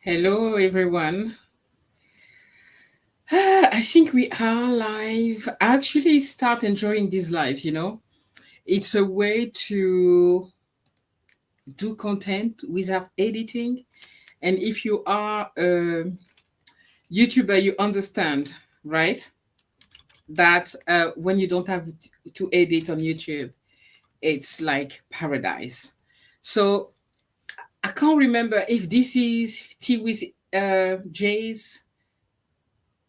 Hello, everyone. I think we are live. I actually start enjoying these lives. It's a way to do content without editing. And if you are a YouTuber, you understand, right? That when you don't have to edit on YouTube, it's like paradise. So I can't remember if this is T with Jay's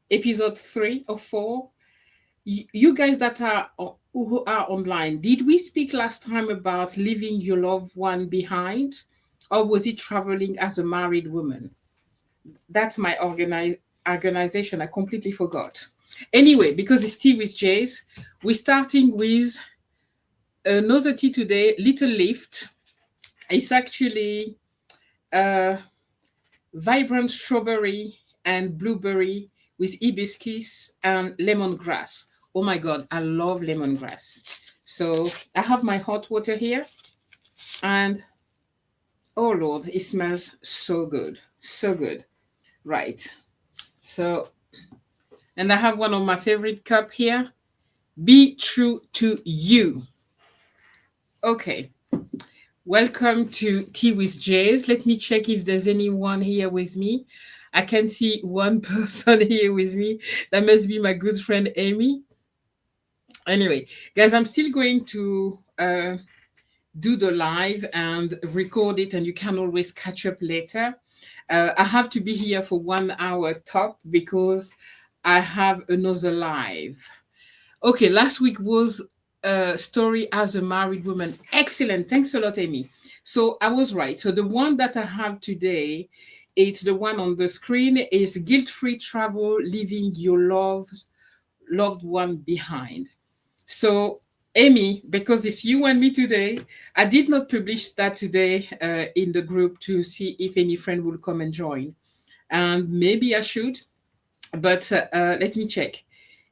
episode 3 or 4. You guys that are who are online, did we speak last time about leaving your loved one behind, or was it traveling as a married woman? That's my organization. I completely forgot. Anyway, because it's tea with Jase, we're starting with another tea today. Little Lift. It's actually uh, vibrant strawberry and blueberry with hibiscus and lemongrass. Oh my God, I love lemongrass. So I have my hot water here, and oh Lord, it smells so good. So good. Right. So, and I have one of my favorite cup here. Be true to you. Okay. Welcome to Tea with Jays. Let me check if there's anyone here with me. I can see one person here with me. That must be my good friend Amy. Anyway, guys, I'm still going to do the live and record it, and you can always catch up later. I have to be here for 1 hour top because I have another live. Okay, last week was story as a married woman. Excellent. Thanks a lot, Amy. So I was right. So the one that I have today, it's the one on the screen, is guilt-free travel, leaving your loved one behind. So Amy, because it's you and me today, I did not publish that today in the group to see if any friend will come and join. And maybe I should, but let me check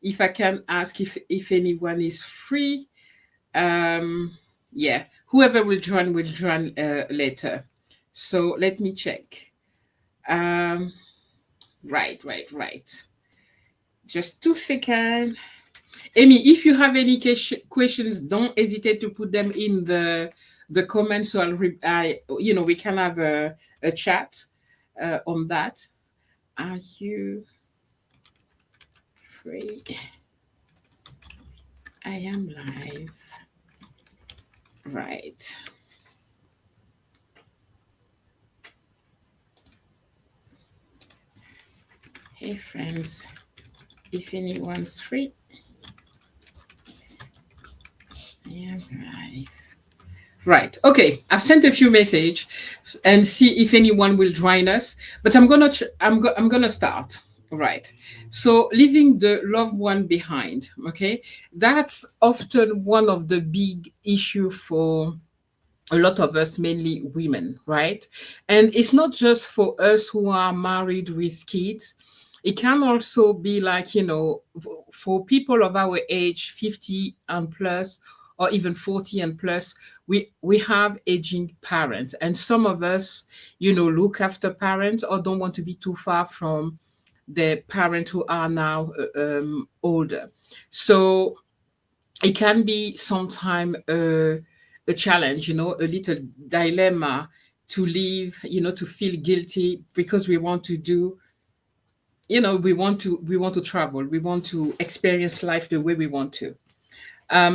if I can ask if anyone is free. Um, yeah, whoever will join later. So let me check. Um, right. Just 2 seconds. Amy, if you have any questions, don't hesitate to put them in the comments. So we can have a chat on that. Are you free? I am live. Right. Hey, friends. If anyone's free, I am live. Right. Okay. I've sent a few messages and see if anyone will join us. But I'm gonna start. Right. So leaving the loved one behind. Okay. That's often one of the big issue for a lot of us, mainly women, right? And it's not just for us who are married with kids. It can also be like, for people of our age, 50 and plus, or even 40 and plus, we have aging parents. And some of us, look after parents or don't want to be too far from the parents who are now older. So it can be sometime a challenge, a little dilemma to leave, to feel guilty because we want to do, we want to travel, we want to experience life the way we want to.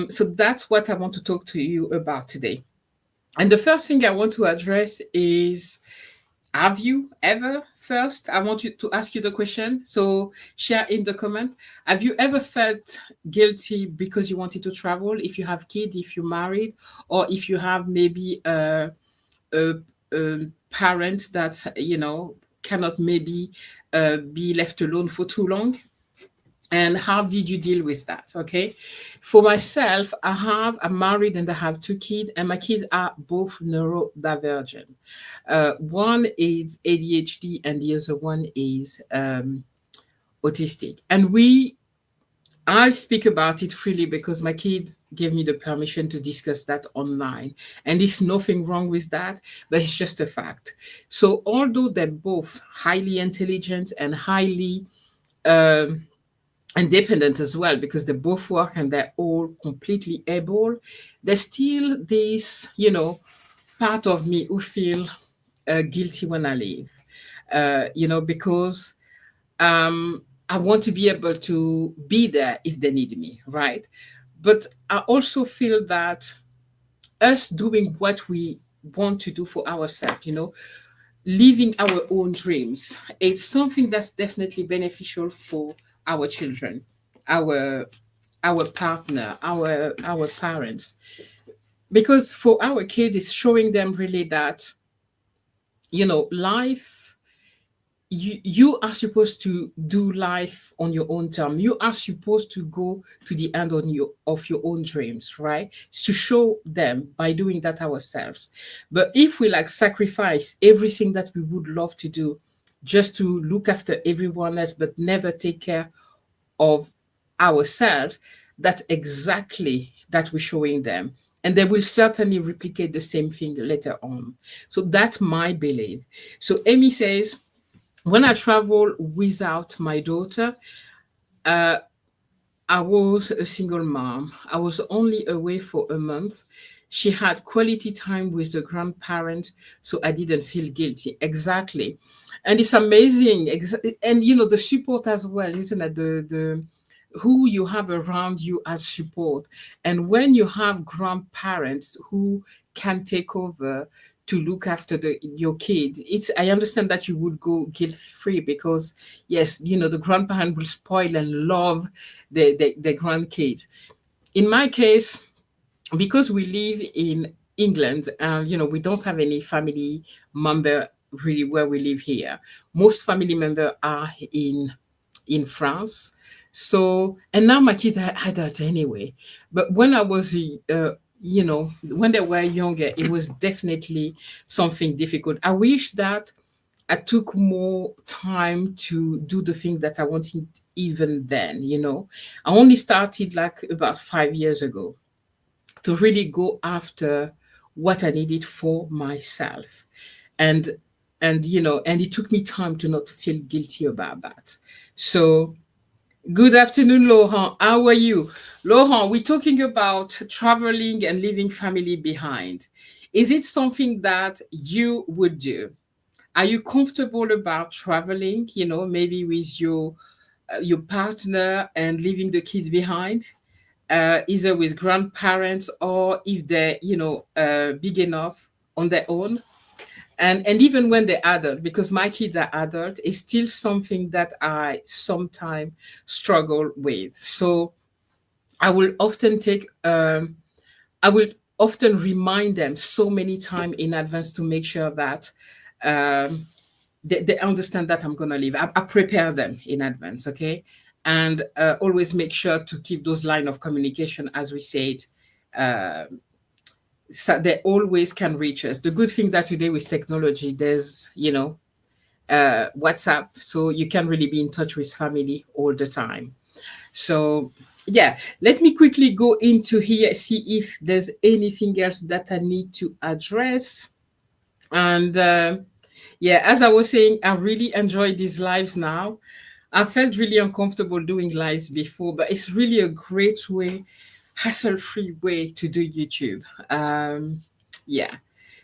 So that's what I want to talk to you about today. And the first thing I want to address is, have you ever, first, I want you to ask you the question. So share in the comment. Have you ever felt guilty because you wanted to travel? If you have kids, if you're married, or if you have maybe a, a parent that, cannot maybe be left alone for too long? And how did you deal with that? Okay. For myself, I'm married and I have 2 kids, and my kids are both neurodivergent. One is ADHD and the other one is autistic. And we I'll speak about it freely because my kids gave me the permission to discuss that online. And there's nothing wrong with that, but it's just a fact. So, although they're both highly intelligent and highly um, independent as well, because they both work and they're all completely able, there's still this, part of me who feel guilty when I leave, because I want to be able to be there if they need me, right? But I also feel that us doing what we want to do for ourselves, living our own dreams, it's something that's definitely beneficial for our children, our our partner, our parents. Because for our kids, it's showing them really that, life, you are supposed to do life on your own term. You are supposed to go to the end on your own dreams, right? To show them by doing that ourselves. But if we like sacrifice everything that we would love to do just to look after everyone else but never take care of ourselves, that's exactly that we're showing them. And they will certainly replicate the same thing later on. So that's my belief. So Amy says, when I travel without my daughter, uh, I was a single mom. I was only away for a month. She had quality time with the grandparent, so I didn't feel guilty. Exactly. And it's amazing. And the support as well, isn't it? The who you have around you as support. And when you have grandparents who can take over to look after your kid, I understand that you would go guilt free because yes, the grandparent will spoil and love the grandkid. In my case, because we live in England, we don't have any family member really where we live here. Most family members are in France. So, and now my kids are adults anyway. But when I was, when they were younger, it was definitely something difficult. I wish that I took more time to do the thing that I wanted even then. I only started like about 5 years ago to really go after what I needed for myself. And and it took me time to not feel guilty about that. So good afternoon, Laurent. How are you? Laurent, we're talking about traveling and leaving family behind. Is it something that you would do? Are you comfortable about traveling, maybe with your partner and leaving the kids behind? Either with grandparents or if they're big enough on their own, and even when they're adult, because my kids are adult, it's still something that I sometimes struggle with. So i will often take I will often remind them so many times in advance to make sure that um, they understand that I'm going to leave. I prepare them in advance, okay? And always make sure to keep those line of communication, as we said, uh, so they always can reach us. The good thing that today with technology, there's, WhatsApp, so you can really be in touch with family all the time. So, yeah, let me quickly go into here, see if there's anything else that I need to address. And yeah, as I was saying, I really enjoy these lives now. I felt really uncomfortable doing lives before, but it's really a great way, hassle-free way to do YouTube. Yeah.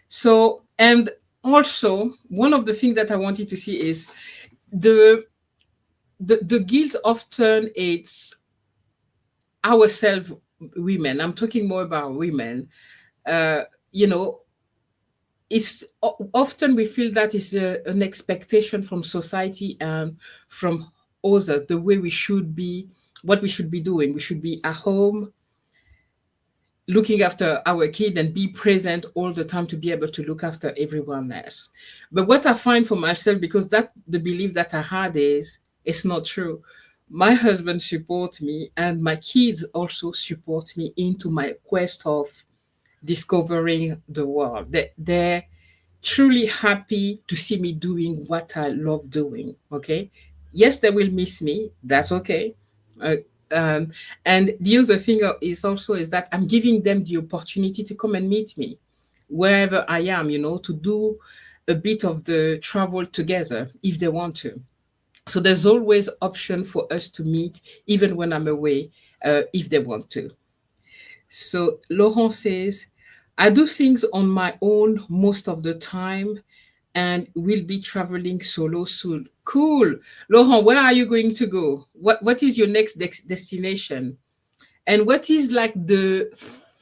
So, and also one of the things that I wanted to see is the the guilt often it's ourselves, women. I'm talking more about women. Uh, you know, often we feel that is an expectation from society and from others, the way we should be, what we should be doing. We should be at home looking after our kid and be present all the time to be able to look after everyone else. But what I find for myself, because that the belief that I had is it's not true. My husband supports me and my kids also support me into my quest of discovering the world. They're truly happy to see me doing what I love doing. Okay. Yes, they will miss me. That's okay. Uh, Um, and the other thing is also is that I'm giving them the opportunity to come and meet me wherever I am, to do a bit of the travel together if they want to. So there's always option for us to meet even when I'm away, if they want to. So Laurent says, I do things on my own most of the time and will be traveling solo soon. Cool. Laurent, where are you going to go? What is your next destination? And what is like the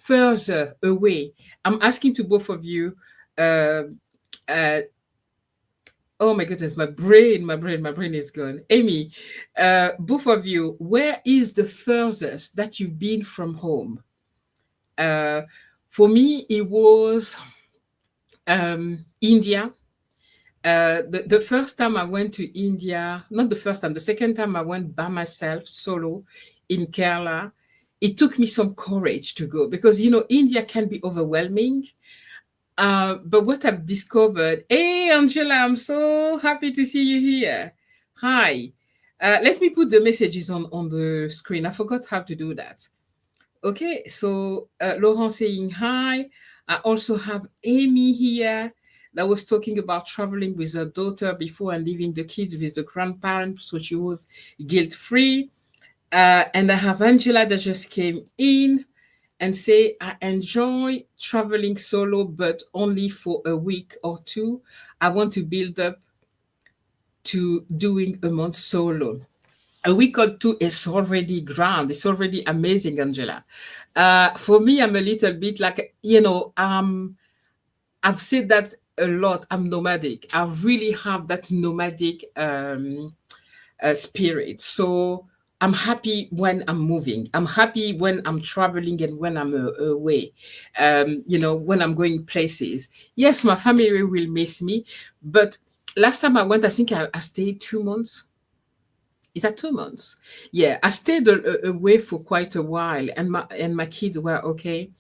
further away? I'm asking to both of you. Uh, uh, oh my goodness, my brain is gone. Amy, both of you, where is the furthest that you've been from home? Uh, for me, it was India. The first time I went to India, not the first time, the second time I went by myself, solo, in Kerala, it took me some courage to go because, India can be overwhelming. But what I've discovered, hey, Angela, I'm so happy to see you here. Hi. Let me put the messages on the screen. I forgot how to do that. Okay, so Laurent saying hi. I also have Amy here that was talking about traveling with her daughter before and leaving the kids with the grandparents, so she was guilt free. And I have Angela that just came in and say, I enjoy traveling solo, but only for a week or two. I want to build up to doing a month solo. A week or two is already grand. It's already amazing, Angela. For me, I'm a little bit like, I've said that a lot. I'm nomadic. I really have that nomadic spirit. So I'm happy when I'm moving. I'm happy when I'm traveling and when I'm away. When I'm going places. Yes, my family will miss me, but last time I went, I think I stayed 2 months. Is that 2 months? Yeah, I stayed away for quite a while, and my kids were okay.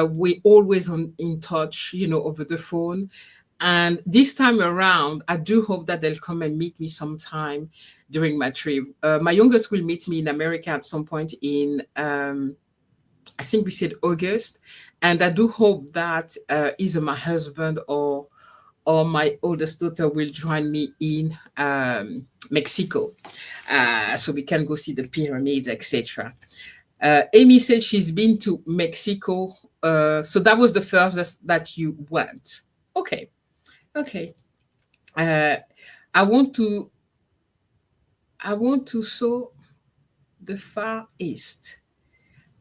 We always in touch, over the phone. And this time around, I do hope that they'll come and meet me sometime during my trip. My youngest will meet me in America at some point in, I think we said August, and I do hope that either my husband or my oldest daughter will join me in Mexico, so we can go see the pyramids, etc. Amy said she's been to Mexico, so that was the first that you went. Okay, okay. Uh, I want to show the Far East.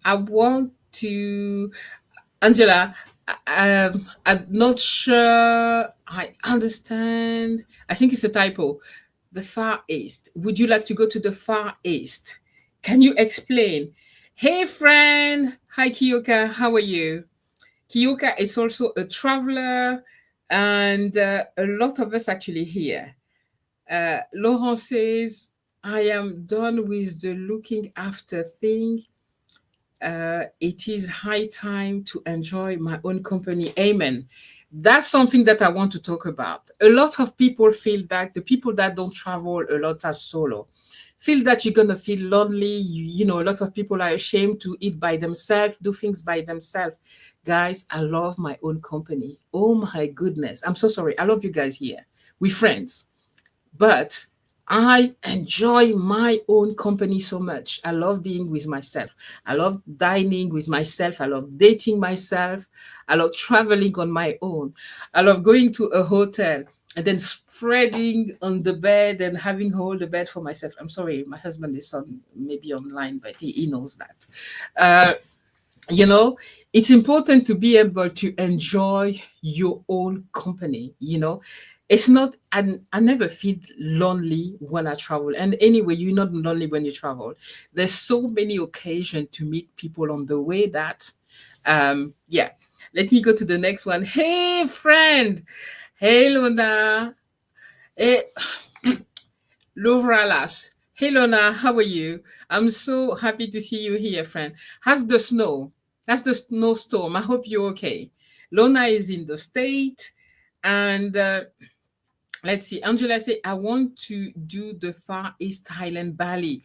I want to Angela, I'm not sure I understand. I think it's a typo. The Far East. Would you like to go to the Far East? Can you explain? Hey, friend. Hi, Kiyoka. How are you? Kiyoka is also a traveler, and a lot of us actually here. Laurent says, I am done with the looking after thing. It is high time to enjoy my own company. Amen. That's something that I want to talk about. A lot of people feel that the people that don't travel a lot as solo feel that you're going to feel lonely. A lot of people are ashamed to eat by themselves, do things by themselves. Guys, I love my own company. Oh my goodness. I'm so sorry. I love you guys here. We're friends. But I enjoy my own company so much. I love being with myself. I love dining with myself. I love dating myself. I love traveling on my own. I love going to a hotel and then spreading on the bed and having all the bed for myself. I'm sorry, my husband is maybe online, but he knows that. Uh, you know it's important to be able to enjoy your own company. It's not, I never feel lonely when I travel, and anyway, you're not lonely when you travel. There's so many occasions to meet people on the way that yeah. Let me go to the next one. Hey, friend. Hey, Lona. Hey, Lovralas. Hey, Lona, how are you? I'm so happy to see you here, friend. How's the snow? That's the snowstorm. I hope you're okay. Lona is in the state. And let's see. Angela say, I want to do the Far East Highland Bali.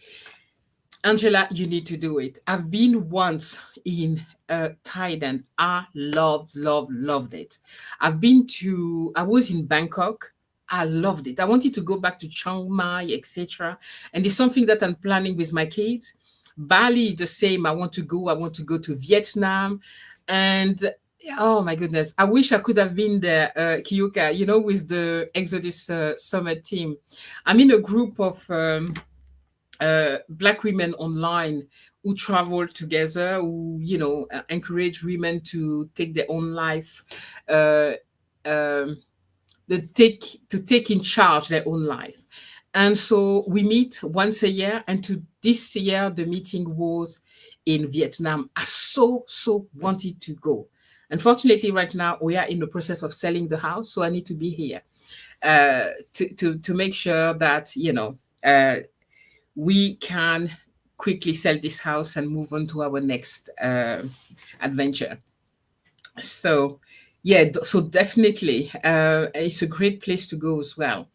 Angela, you need to do it. I've been once in Thailand. I loved it. I was in Bangkok. I loved it. I wanted to go back to Chiang Mai, etc. And it's something that I'm planning with my kids. Bali, the same. I want to go. I want to go to Vietnam. And oh my goodness, I wish I could have been there, Kiyuka, with the Exodus Summit team. I'm in a group of Black women online who travel together, who encourage women to take their own life, um, the take to take in charge their own life. And so we meet once a year, and to this year the meeting was in Vietnam. I so wanted to go. Unfortunately, right now we are in the process of selling the house, so I need to be here to make sure that we can quickly sell this house and move on to our next adventure. So, yeah, so definitely, it's a great place to go as well.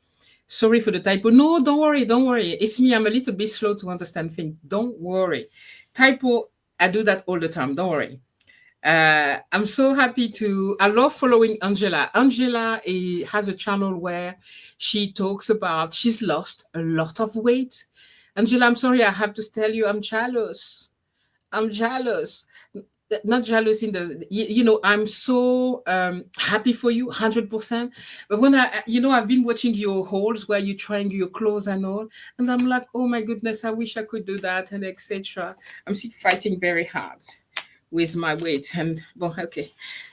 Sorry for the typo. No, don't worry, don't worry. It's me. I'm a little bit slow to understand things. Don't worry. Typo, I do that all the time. Don't worry. I'm so happy to. I love following Angela. Angela has a channel where she talks about she's lost a lot of weight. Angela, I'm sorry, I have to tell you, I'm jealous. I'm jealous. Not jealous in I'm so happy for you, 100%. But when I've been watching your hauls where you're trying your clothes and all, and I'm like, oh my goodness, I wish I could do that, and etc. I'm still fighting very hard with my weight. And well, okay,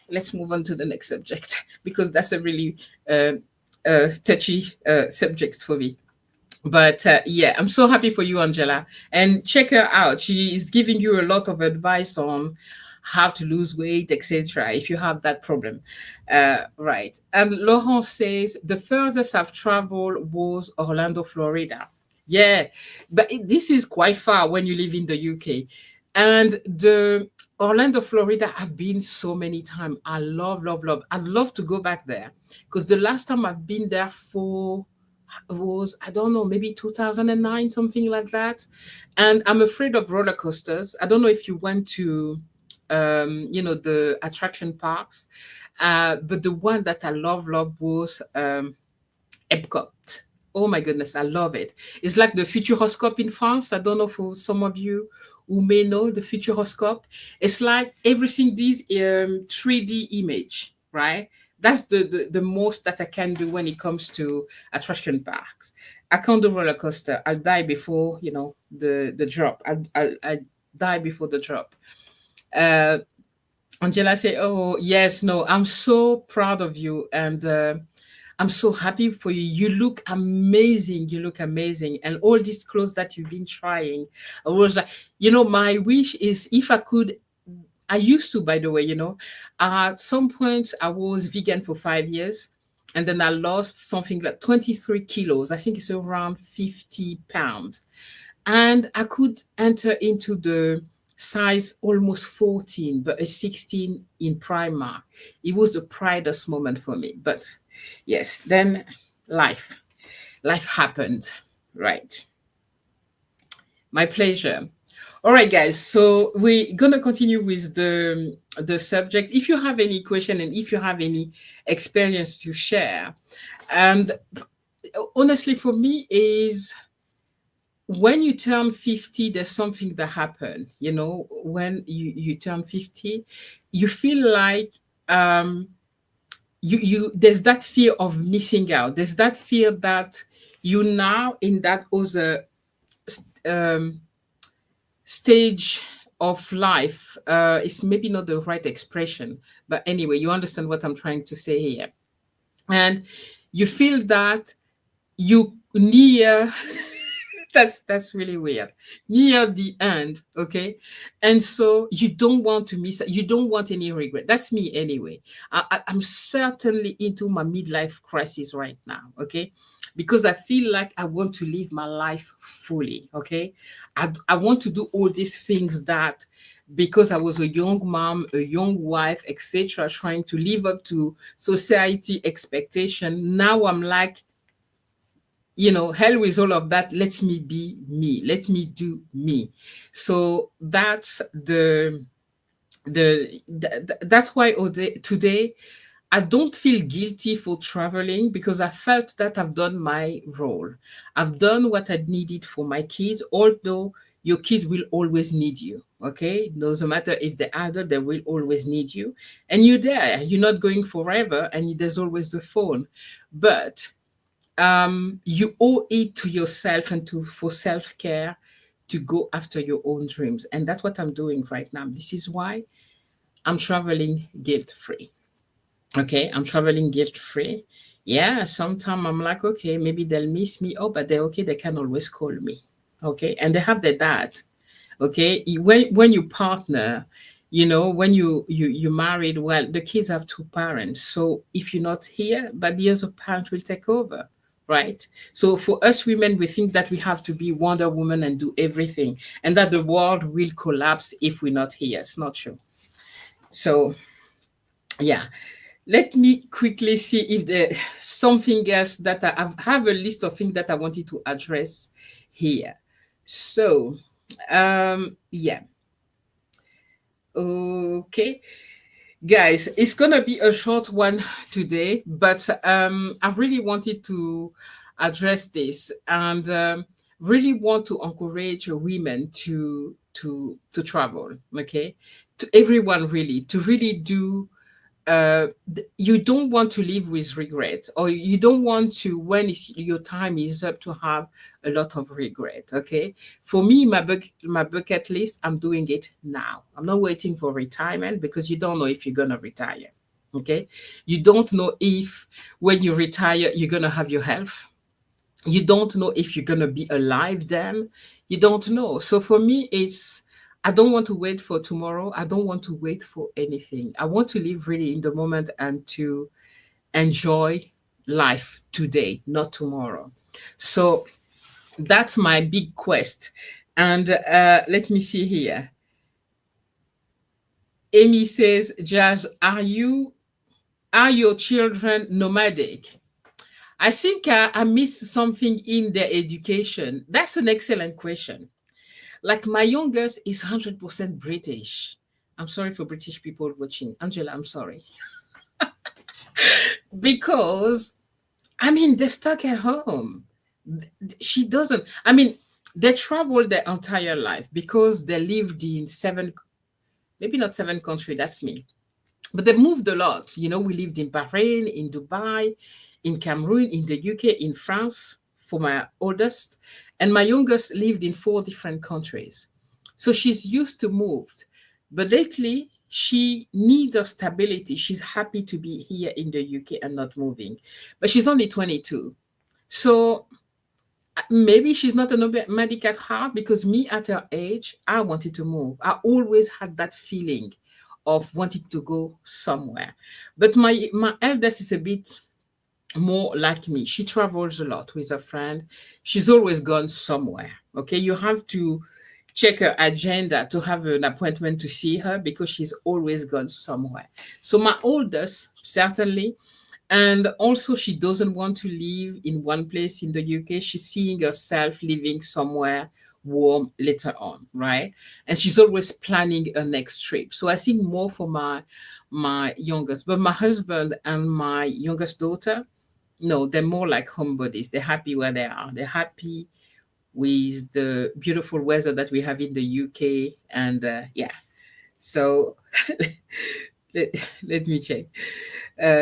let's move on to the next subject because that's a really touchy subject for me. But yeah, I'm so happy for you, Angela. And check her out. She is giving you a lot of advice on how to lose weight, etc. If you have that problem. Right. And Laurent says the furthest I've traveled was Orlando, Florida. Yeah, but this is quite far when you live in the UK. And the Orlando, Florida, I've been so many times. I love. I'd love to go back there because the last time I've been there for was, I don't know, maybe 2009, something like that. And I'm afraid of roller coasters. I don't know if you went to the attraction parks, but the one that I love was Epcot. Oh my goodness, I love it. It's like the Futuroscope in France. I don't know for some of you who may know the Futuroscope. It's like everything this 3D image, right? That's the most that I can do when it comes to attraction parks. I can't do roller coaster. I'll die before the drop. I die before the drop. Uh, Angela say, "Oh yes, no, I'm so proud of you, and I'm so happy for you. You look amazing. You look amazing, and all these clothes that you've been trying." I was like, my wish is if I could. I used to, by the way, at some point I was vegan for 5 years, and then I lost something like 23 kilos. I think it's around 50 pounds, and I could enter into the size almost 14, but a 16 in Primark. It was the proudest moment for me. But yes, then life, life happened, right? My pleasure. All right, guys. So we're gonna continue with the subject. If you have any question and if you have any experience to share, and honestly, for me, is when you turn 50, there's something that happened. When you turn 50, you feel like you there's that fear of missing out. There's that fear that you now in that other um, stage of life. It's maybe not the right expression, but anyway, you understand what I'm trying to say here. And you feel that you near that's really weird, near the end, okay? And so you don't want to miss, you don't want any regret. That's me anyway. I'm certainly into my midlife crisis right now, okay? Because I feel like I want to live my life fully, okay? I want to do all these things that because I was a young mom, a young wife, etc., trying to live up to society expectation. Now I'm like, hell with all of that. Let me be me. Let me do me. So that's that's why today I don't feel guilty for traveling because I felt that I've done my role. I've done what I needed for my kids, although your kids will always need you. Okay. Doesn't matter if they're adult, they will always need you. And you're there. You're not going forever. And there's always the phone. But you owe it to yourself and to for self-care to go after your own dreams. And that's what I'm doing right now. This is why I'm traveling guilt-free. Okay, I'm traveling guilt free. Yeah, sometimes I'm like, okay, maybe they'll miss me. Oh, but they're okay. They can always call me. Okay, and they have their dad. Okay, when you partner, when you married, well, the kids have two parents. So if you're not here, but the other parent will take over, right? So for us women, we think that we have to be Wonder Woman and do everything, and that the world will collapse if we're not here. It's not true. So yeah, let me quickly see if there's something else that have a list of things that I wanted to address here. So, yeah. Okay, guys, it's gonna be a short one today, but I really wanted to address this and really want to encourage women to travel. Okay, to everyone really to really do you don't want to live with regret, or you don't want to when your time is up to have a lot of regret. Okay, for me, my bucket list, I'm doing it now. I'm not waiting for retirement because you don't know if you're gonna retire. Okay, you don't know if when you retire you're gonna have your health. You don't know if you're going to be alive then. You don't know. So for me, it's, I don't want to wait for tomorrow. I don't want to wait for anything. I want to live really in the moment and to enjoy life today, not tomorrow. So that's my big quest. And let me see here. Amy says, Jazz, are your children nomadic? I think I missed something in their education. That's an excellent question. Like my youngest is 100% British. I'm sorry for British people watching. Angela, I'm sorry. Because, I mean, they're stuck at home. She doesn't, I mean, they traveled their entire life because they lived in seven, maybe not seven countries, that's me. But they moved a lot. We lived in Bahrain, in Dubai, in Cameroon, in the UK, in France for my oldest. And my youngest lived in 4 different countries. So she's used to moved. But lately, she needs a stability. She's happy to be here in the UK and not moving. But she's only 22. So maybe she's not a nomadic at heart because me at her age, I wanted to move. I always had that feeling of wanting to go somewhere. But my eldest is a bit more like me. She travels a lot with a friend. She's always gone somewhere. Okay, you have to check her agenda to have an appointment to see her because she's always gone somewhere. So my oldest, certainly, and also she doesn't want to live in one place in the UK. She's seeing herself living somewhere warm later on, right? And she's always planning a next trip. So I think more for my youngest, but my husband and my youngest daughter, no, they're more like homebodies. They're happy where they are. They're happy with the beautiful weather that we have in the UK. And yeah, so let me check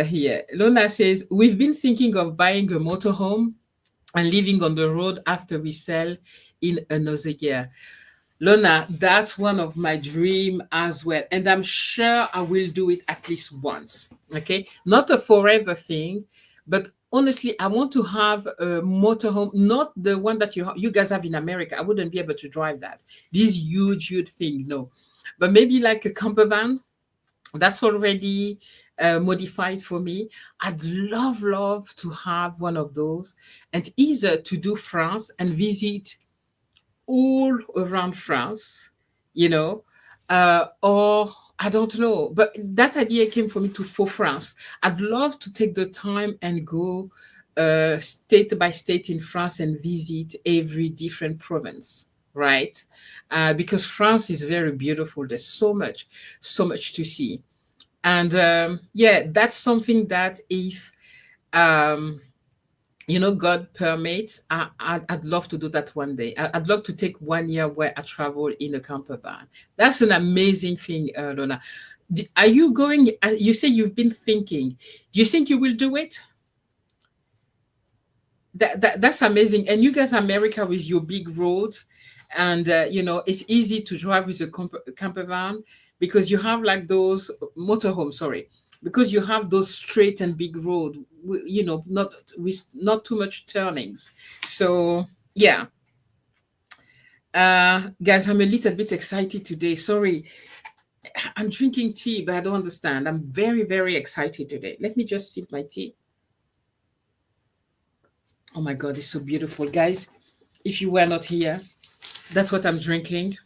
here. Lona says, we've been thinking of buying a motorhome and living on the road after we sell in another year. Lona, that's one of my dream as well. And I'm sure I will do it at least once. Okay. Not a forever thing, but honestly, I want to have a motorhome, not the one that you guys have in America. I wouldn't be able to drive that. This huge thing, no. But maybe like a camper van that's already modified for me. I'd love to have one of those and either to do France and visit all around France, you know, or I don't know, but that idea came for me for France. I'd love to take the time and go state by state in France and visit every different province, right? Because France is very beautiful. There's so much to see. And yeah, that's something that if um, God permits, I'd love to do that one day. I'd love to take 1 year where I travel in a camper van. That's an amazing thing, Lona. Are you going? You say you've been thinking. Do you think you will do it? That's amazing. And you guys, America, with your big roads, and it's easy to drive with a camper van because you have like those motorhomes. Sorry, because you have those straight and big road. Not with not too much turnings. So yeah, guys, I'm a little bit excited today. Sorry, I'm drinking tea, but I don't understand. I'm very very excited today. Let me just sip my tea. Oh my God, it's so beautiful, guys. If you were not here, that's what I'm drinking.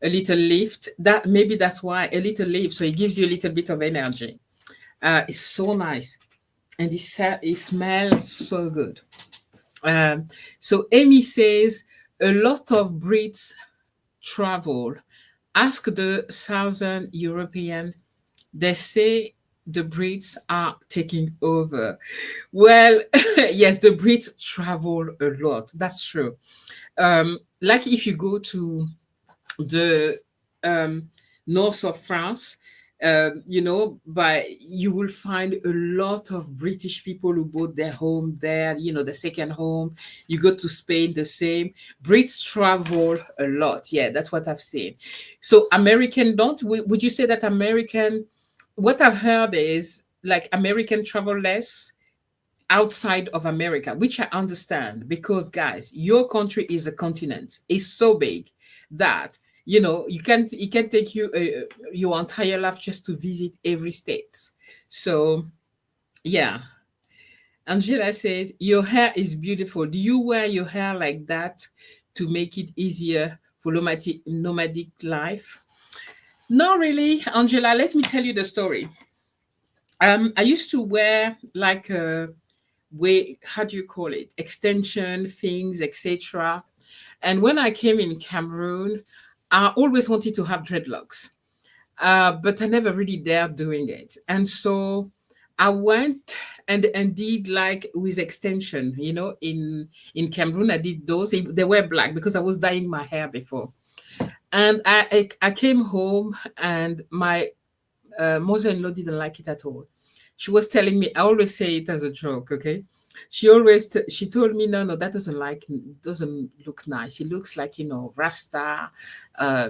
A little lift. That maybe that's why a little lift. So it gives you a little bit of energy. It's so nice, and it smells so good. Um, so Amy says a lot of Brits travel. Ask the Southern European. They say the Brits are taking over. Well, yes, the Brits travel a lot. That's true. Like if you go to the north of France, but you will find a lot of British people who bought their home there, the second home. You go to Spain, the same. Brits travel a lot. Yeah, that's what I've seen. So American don't, would you say that American, what I've heard is like American travel less outside of America, which I understand because, guys, your country is a continent. It's so big that it can take you your entire life just to visit every state. So yeah, Angela says your hair is beautiful. Do you wear your hair like that to make it easier for nomadic life? Not really, Angela. Let me tell you the story. I used to wear like a way, how do you call it, extension things, etc. And when I came in Cameroon, I always wanted to have dreadlocks, but I never really dared doing it. And so I went and did like with extension, in Cameroon. I did those. They were black because I was dyeing my hair before. And I came home and my mother-in-law didn't like it at all. She was telling me, I always say it as a joke, okay? She told me, no, that doesn't look nice. It looks like, Rasta, uh,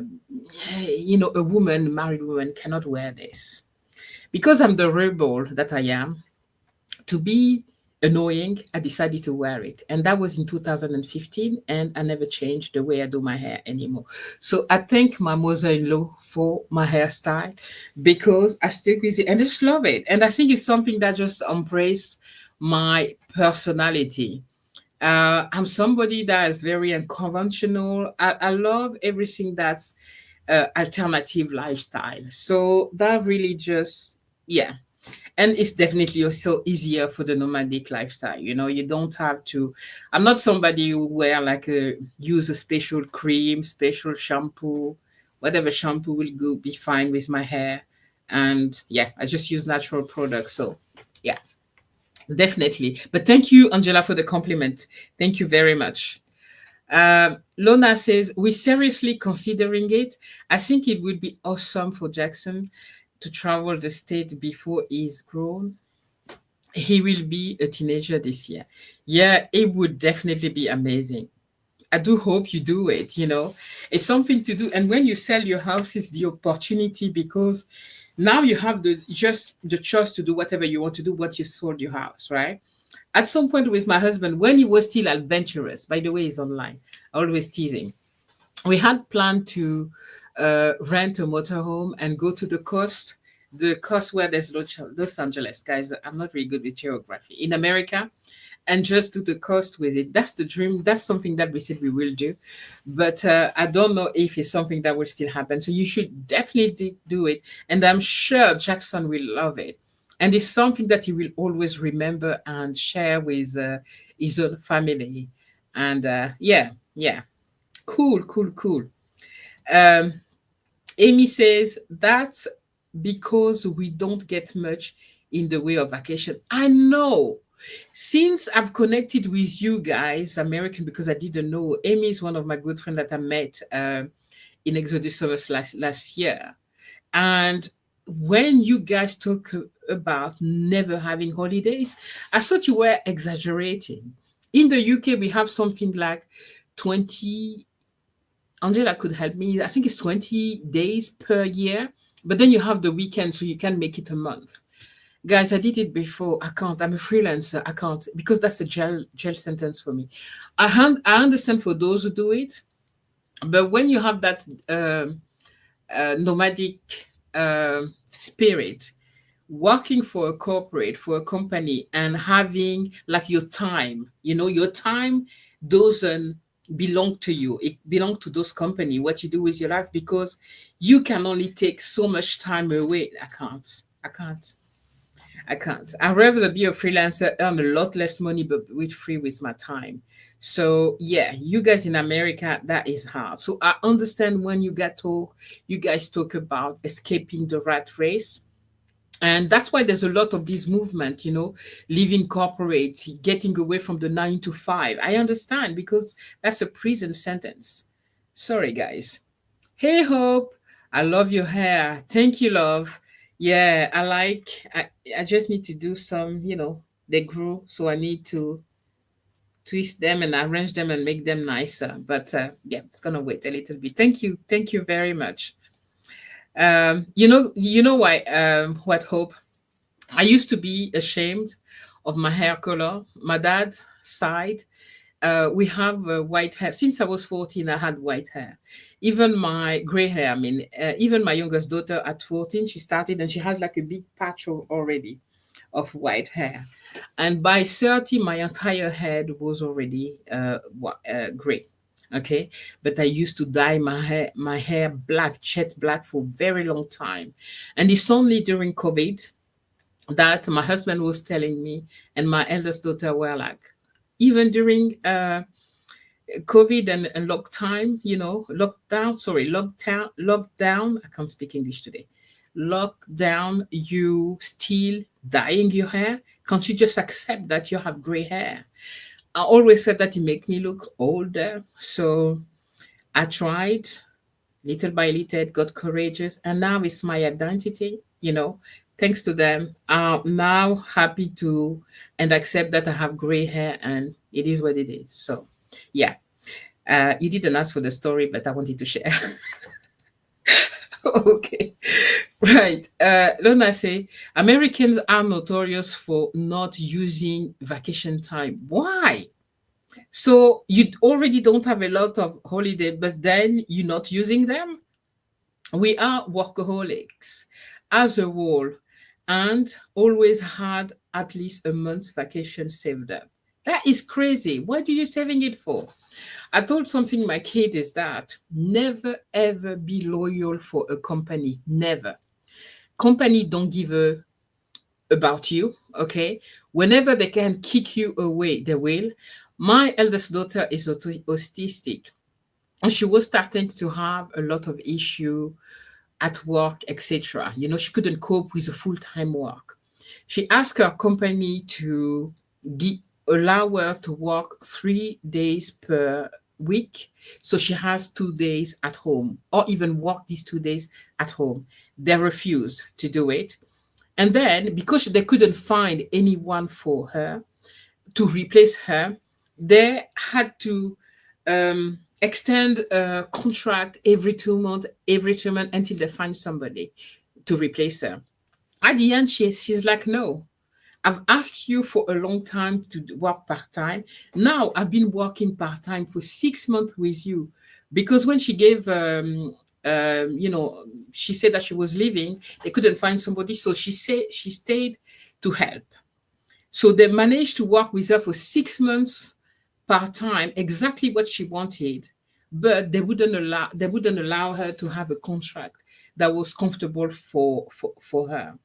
a woman, married woman cannot wear this. Because I'm the rebel that I am, to be annoying, I decided to wear it. And that was in 2015. And I never changed the way I do my hair anymore. So I thank my mother in law for my hairstyle because I stick with it and I just love it. And I think it's something that just embrace my personality. I'm somebody that is very unconventional. I love everything that's alternative lifestyle. So that really just, yeah, and it's definitely also easier for the nomadic lifestyle. You don't have to, I'm not somebody who wear like use a special cream, special shampoo. Whatever shampoo will go be fine with my hair. And yeah, I just use natural products. So yeah, definitely. But thank you, Angela, for the compliment. Thank you very much. Lona says, we're seriously considering it. I think it would be awesome for Jackson to travel the state before he's grown. He will be a teenager this year. Yeah, it would definitely be amazing. I do hope you do it. It's something to do. And when you sell your house, it's the opportunity because now you have just the choice to do whatever you want to do once you sold your house, right? At some point with my husband, when he was still adventurous, by the way, he's online, always teasing, we had planned to rent a motorhome and go to the coast where there's Los Angeles, guys. I'm not very good with geography in America, and just do the coast with it. That's the dream. That's something that we said we will do, but I don't know if it's something that will still happen. So you should definitely do it, and I'm sure Jackson will love it. and it's something that he will always remember and share with his own family. And yeah, yeah, cool, cool, cool. Um, Amy says that's because we don't get much in the way of vacation. I know. Since I've connected with you guys, American, because I didn't know, Amy is one of my good friends that I met in Exodus Summers last year. And when you guys talk about never having holidays, I thought you were exaggerating. In the UK, we have something like 20, Angela could help me. I think it's 20 days per year, but then you have the weekend, so you can make it a month. Guys, I did it before. I can't. I'm a freelancer. I can't because that's a jail sentence for me. I understand for those who do it, but when you have that nomadic spirit, working for a corporate, for a company, and having like your time, your time doesn't belong to you. It belongs to those company, what you do with your life, because you can only take so much time away. I can't. I can't. I can't. I'd rather be a freelancer, earn a lot less money, but with free with my time. So yeah, you guys in America, that is hard. So I understand when you guys talk about escaping the rat race. And that's why there's a lot of this movement, leaving corporate, getting away from the 9 to 5. I understand because that's a prison sentence. Sorry, guys. Hey, Hope. I love your hair. Thank you, love. Yeah, I just need to do some, they grew. So I need to twist them and arrange them and make them nicer. But yeah, it's going to wait a little bit. Thank you. Thank you very much. You know why, what, Hope? I used to be ashamed of my hair color. My dad's side, we have white hair. Since I was 14, I had white hair. Even my gray hair, I mean, even my youngest daughter at 14, she started and she has like a big patch already of white hair. And by 30, my entire head was already gray. Okay. But I used to dye my hair black, jet black for a very long time. And it's only during COVID that my husband was telling me, and my eldest daughter were like, even during COVID and lock time, lockdown. I can't speak English today. Lockdown, you still dyeing your hair? Can't you just accept that you have gray hair? I always said that it make me look older. So I tried little by little, got courageous, and now it's my identity. Thanks to them, I'm now happy to and accept that I have gray hair, and it is what it is. So, yeah, you didn't ask for the story, but I wanted to share. Okay, right. Lona say Americans are notorious for not using vacation time. Why? So you already don't have a lot of holiday, but then you're not using them. We are workaholics as a whole and always had at least a month's vacation saved up. That is crazy. What are you saving it for? I told something my kid is that never ever be loyal for a company. Never. Company don't give a about you. Okay. Whenever they can kick you away, they will. My eldest daughter is autistic, and she was starting to have a lot of issue at work, etc. She couldn't cope with the full-time work. She asked her company to allow her to work 3 days per week. So she has 2 days at home, or even work these 2 days at home. They refused to do it. And then because they couldn't find anyone for her to replace her, they had to extend a contract every 2 months, until they find somebody to replace her. At the end, she's like, no, I've asked you for a long time to work part-time. Now I've been working part-time for 6 months with you. Because when she gave, she said that she was leaving, they couldn't find somebody. So she stayed to help. So they managed to work with her for 6 months part-time, exactly what she wanted, but they wouldn't allow her to have a contract that was comfortable for her.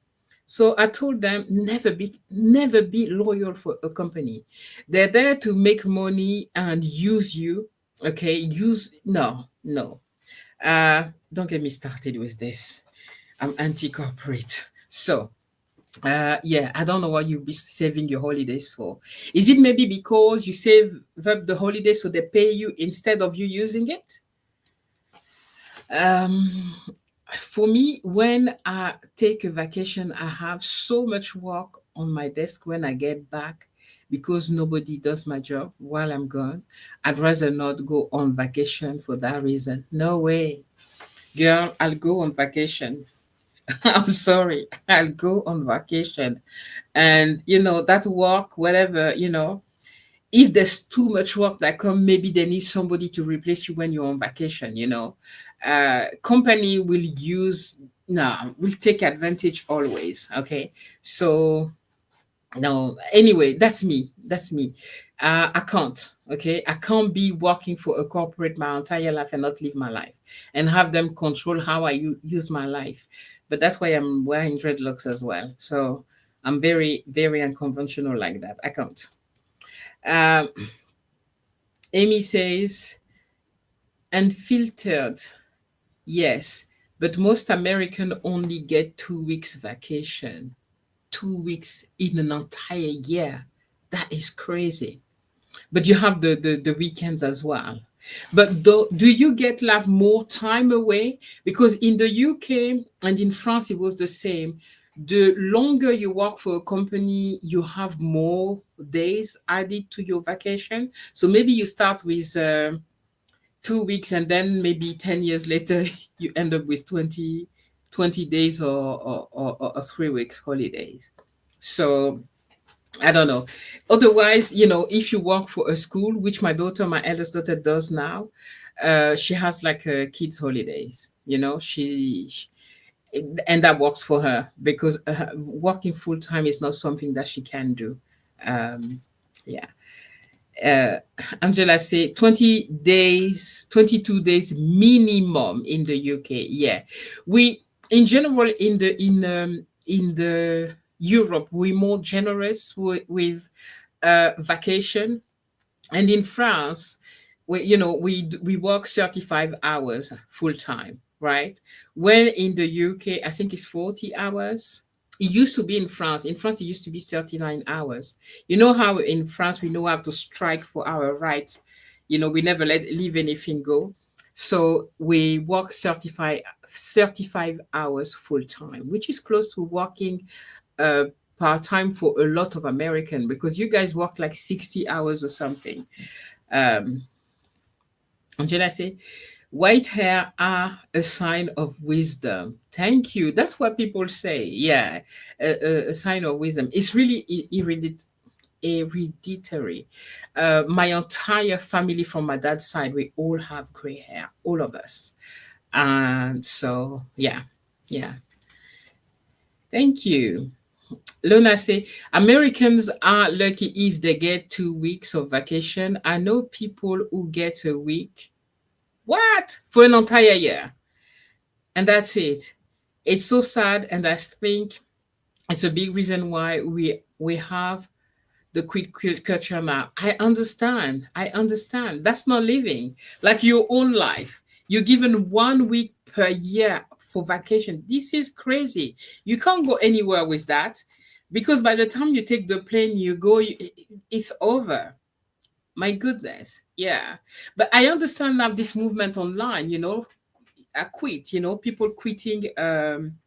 So I told them never be loyal for a company. They're there to make money and use you. Okay, use no. Don't get me started with this. I'm anti-corporate. So yeah, I don't know what you'll be saving your holidays for. Is it maybe because you save up the holiday so they pay you instead of you using it? Um, for me, when I take a vacation, I have so much work on my desk when I get back because nobody does my job while I'm gone. I'd rather not go on vacation for that reason. No way. Girl, I'll go on vacation. I'm sorry. I'll go on vacation. And, that work, whatever, if there's too much work that come, maybe they need somebody to replace you when you're on vacation. Company will use, no, will take advantage always. Okay. So, no, anyway, that's me. I can't. Okay, I can't be working for a corporate my entire life and not live my life and have them control how I use my life. But that's why I'm wearing dreadlocks as well. So I'm very very unconventional like that. I can't. um Amy says unfiltered, yes, but most American only get 2 weeks vacation. 2 weeks in an entire year. That is crazy. But you have the weekends as well. But do you get like more time away? Because in the UK and in France, it was the same. The longer you work for a company, you have more days added to your vacation. So maybe you start with 2 weeks and then maybe 10 years later, you end up with 20 days or 3 weeks holidays. So I don't know. Otherwise, if you work for a school, which my eldest daughter does now, she has like kids' holidays. And that works for her because working full time is not something that she can do. Yeah. Uh, Angela say 20 days, 22 days minimum in the UK. Yeah, we in general in the Europe we're more generous with vacation, and in France we work 35 hours full time, right? When in the UK I think it's 40 hours. It used to be in France it used to be 39 hours. You know how in France we know how to strike for our rights. We never leave anything go. So we work 35 hours full time, which is close to working uh, part time for a lot of American, because you guys work like 60 hours or something. um Angela say white hair are a sign of wisdom. Thank you. That's what people say. Yeah, a sign of wisdom. It's really hereditary. My entire family from my dad's side, we all have gray hair, all of us. And so, yeah, yeah. Thank you. Lona say Americans are lucky if they get 2 weeks of vacation. I know people who get a week. What? For an entire year. And that's it. It's so sad, and I think it's a big reason why we have the quit culture now. I understand. That's not living like your own life. You're given 1 week per year for vacation. This is crazy. You can't go anywhere with that, because by the time you take the plane, you go, it's over. My goodness. Yeah. But I understand now this movement online, I quit, people quitting um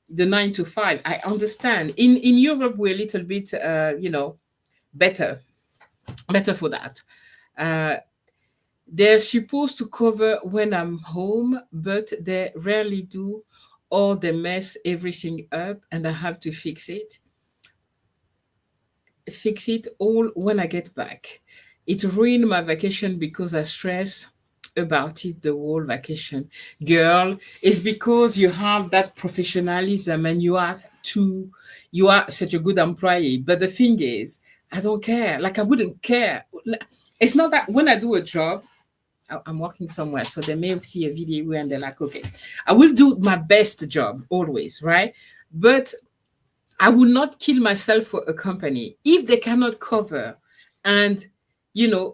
the 9 to 5. I understand. In Europe we're a little bit better better for that. uh they're supposed to cover when I'm home, but they rarely do, or they mess everything up and I have to fix it all when I get back. It ruined my vacation because I stress about it the whole vacation. Girl, it's because you have that professionalism and you are such a good employee. But the thing is, I don't care. Like I wouldn't care. It's not that when I do a job, I'm working somewhere, so they may see a video and they're like, okay, I will do my best job always, right? But I will not kill myself for a company if they cannot cover and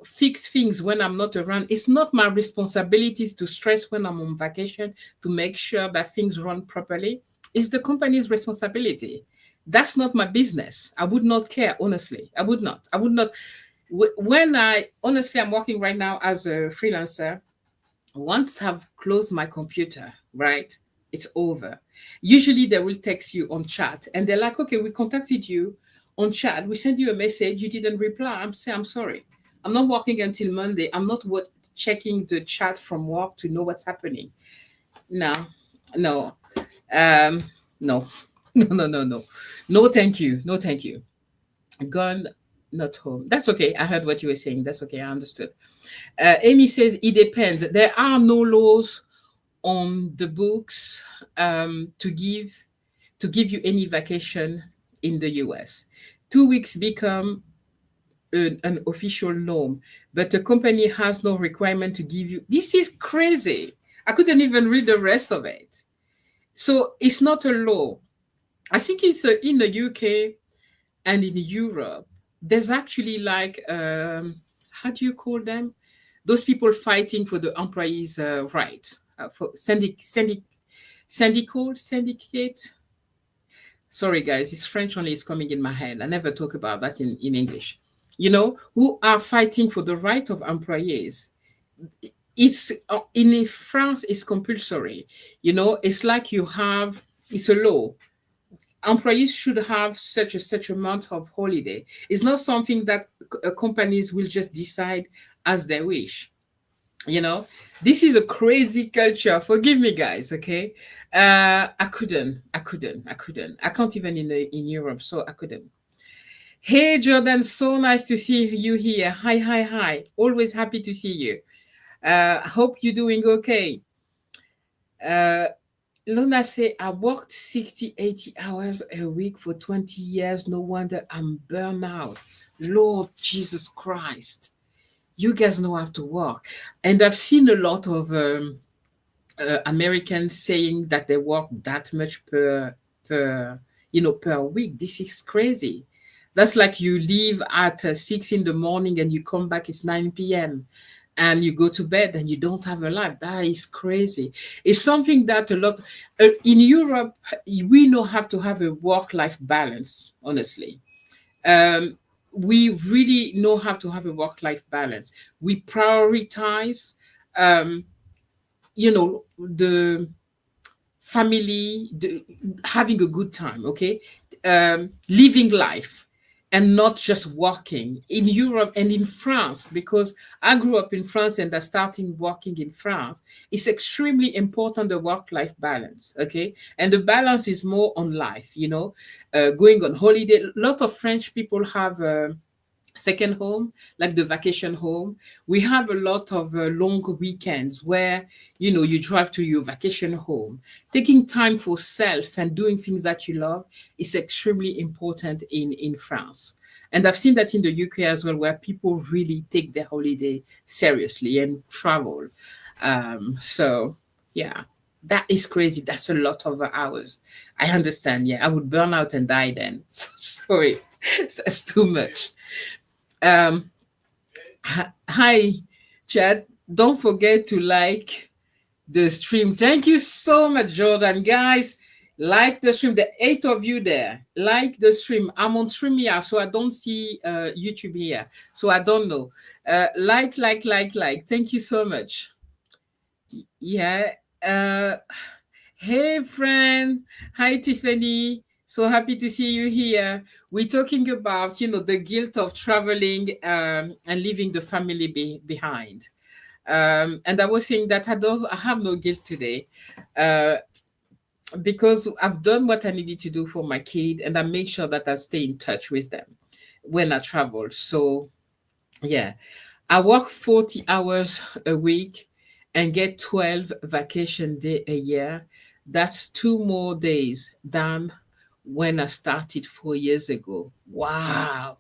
fix things when I'm not around. It's not my responsibilities to stress when I'm on vacation to make sure that things run properly. It's the company's responsibility. That's not my business. I would not care, honestly. I would not. I would not. When I honestly, I'm working right now as a freelancer. Once I've closed my computer, right, it's over. Usually they will text you on chat and they're like, okay, we contacted you on chat. We sent you a message. You didn't reply. I'm saying, I'm sorry. I'm not working until Monday. I'm not checking the chat from work to know what's happening. No, no, um, no, no, no, no, no. No, thank you. No, thank you. Gone, not home. That's okay. I heard what you were saying. That's okay. I understood. Amy says it depends. There are no laws on the books to give you any vacation in the US. 2 weeks become an official norm, but the company has no requirement to give you. This is crazy. I couldn't even read the rest of it. So it's not a law. I think it's in the UK and in Europe. There's actually like how do you call them? Those people fighting for the employees' rights, for syndicate. Sorry, guys, it's French only is coming in my head. I never talk about that in English. Who are fighting for the right of employees. It's in France, it's compulsory. It's like it's a law. Employees should have such amount of holiday. It's not something that companies will just decide as they wish. you know this is a crazy culture. Forgive me, guys. Okay. I couldn't. I can't even in Europe, so I couldn't. Hey Jordan, so nice to see you here. Hi, hi, hi. Always happy to see you. Hope you're doing okay. uh Luna say, I worked 60, 80 hours a week for 20 years. No wonder I'm burned out. Lord Jesus Christ. You guys know how to work. And I've seen a lot of Americans saying that they work that much per week. This is crazy. That's like you leave at 6 in the morning and you come back, it's 9 p.m. and you go to bed and you don't have a life. That is crazy. It's something that a lot in Europe, we know how to have a work-life balance, honestly. um, we really know how to have a work-life balance. We prioritize, um, the family, having a good time, okay, living life, and not just working in Europe and in France. Because I grew up in France and I started working in France. It's extremely important, the work-life balance, okay, and the balance is more on life. Going on holiday. A lot of French people have second home, like the vacation home. We have a lot of long weekends where you drive to your vacation home. Taking time for self and doing things that you love is extremely important in France. And I've seen that in the UK as well, where people really take their holiday seriously and travel. So yeah, that is crazy. That's a lot of hours. I understand. Yeah, I would burn out and die then. Sorry, that's too much. um Hi, Chad. Don't forget to like the stream. Thank you so much, Jordan. Guys, like the stream. The 8 of you there, like the stream. I'm on stream here, so I don't see YouTube here, so I don't know. Like. Thank you so much. Yeah. uh Hey, friend. Hi, Tiffany. So happy to see you here. We're talking about, the guilt of traveling and leaving the family behind. And I was saying that I have no guilt today, uh, because I've done what I needed to do for my kid, and I make sure that I stay in touch with them when I travel. So yeah, I work 40 hours a week and get 12 vacation day a year. That's 2 more days than when I started 4 years ago. Wow.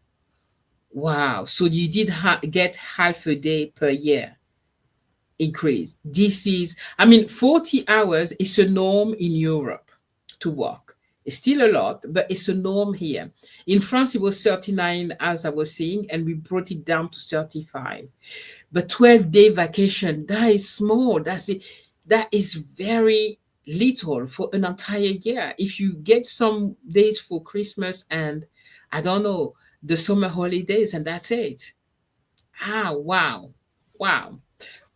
Wow. So you did get half a day per year. increase. This is, I mean, 40 hours is a norm in Europe to work. It's still a lot, but it's a norm here. In France, it was 39, as I was saying, and we brought it down to 35. But 12-day vacation, that is small. That is very little for an entire year. If you get some days for Christmas and I don't know, the summer holidays, and that's it. Ah, wow. Wow.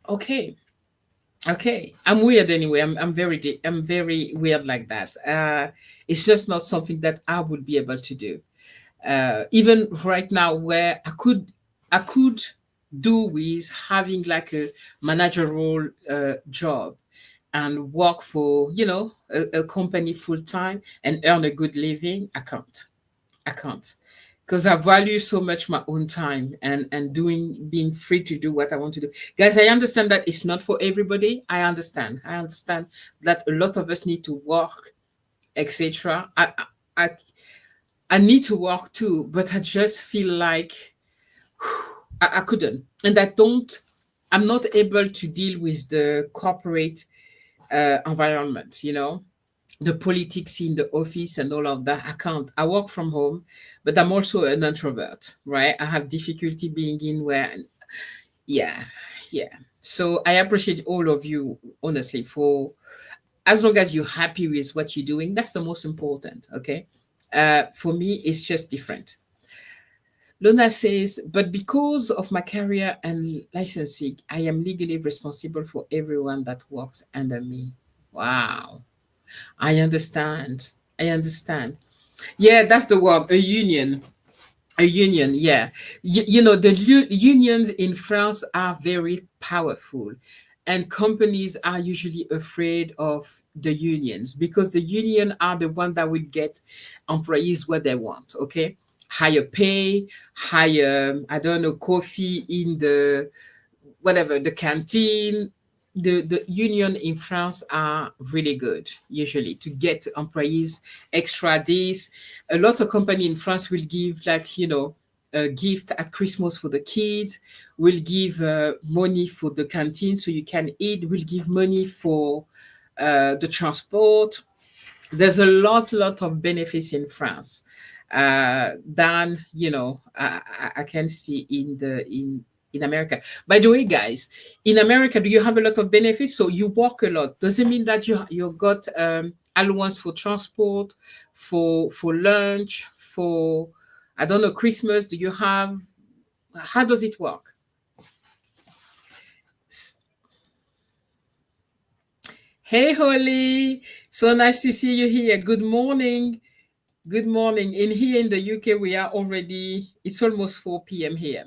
Okay. Okay. I'm weird anyway. I'm very weird like that. It's just not something that I would be able to do. Even right now where I could do with having like a managerial job and work for a company full time and earn a good living. I can't because I value so much my own time and doing being free to do what I want to do. Guys, I understand that it's not for everybody. I understand that a lot of us need to work, etc. I need to work too, but I just feel like I couldn't. And I'm not able to deal with the corporate environment, the politics in the office and all of that. I can't. I work from home, but I'm also an introvert, right? I have difficulty being in where, yeah, yeah. So I appreciate all of you, honestly, for as long as you're happy with what you're doing, that's the most important, okay? For me, it's just different. Luna says, but because of my career and licensing, I am legally responsible for everyone that works under me. Wow. I understand. I understand. Yeah, that's the word. A union. A union, yeah. The unions in France are very powerful, and companies are usually afraid of the unions because the union are the one that will get employees what they want. Okay, higher pay, higher, I don't know, coffee in the whatever the canteen. The union in France are really good usually to get employees extra days. A lot of company in France will give like a gift at Christmas for the kids, will give money for the canteen so you can eat, will give money for the transport. There's a lot of benefits in France than I can see in America. By the way, guys, in America, do you have a lot of benefits? So you work a lot. Does it mean that you got allowance for transport, for lunch, for I don't know Christmas? Do you have? How does it work? Hey, Holly. So nice to see you here. Good morning. Good morning. In here in the UK, we are already, it's almost 4 p.m. here.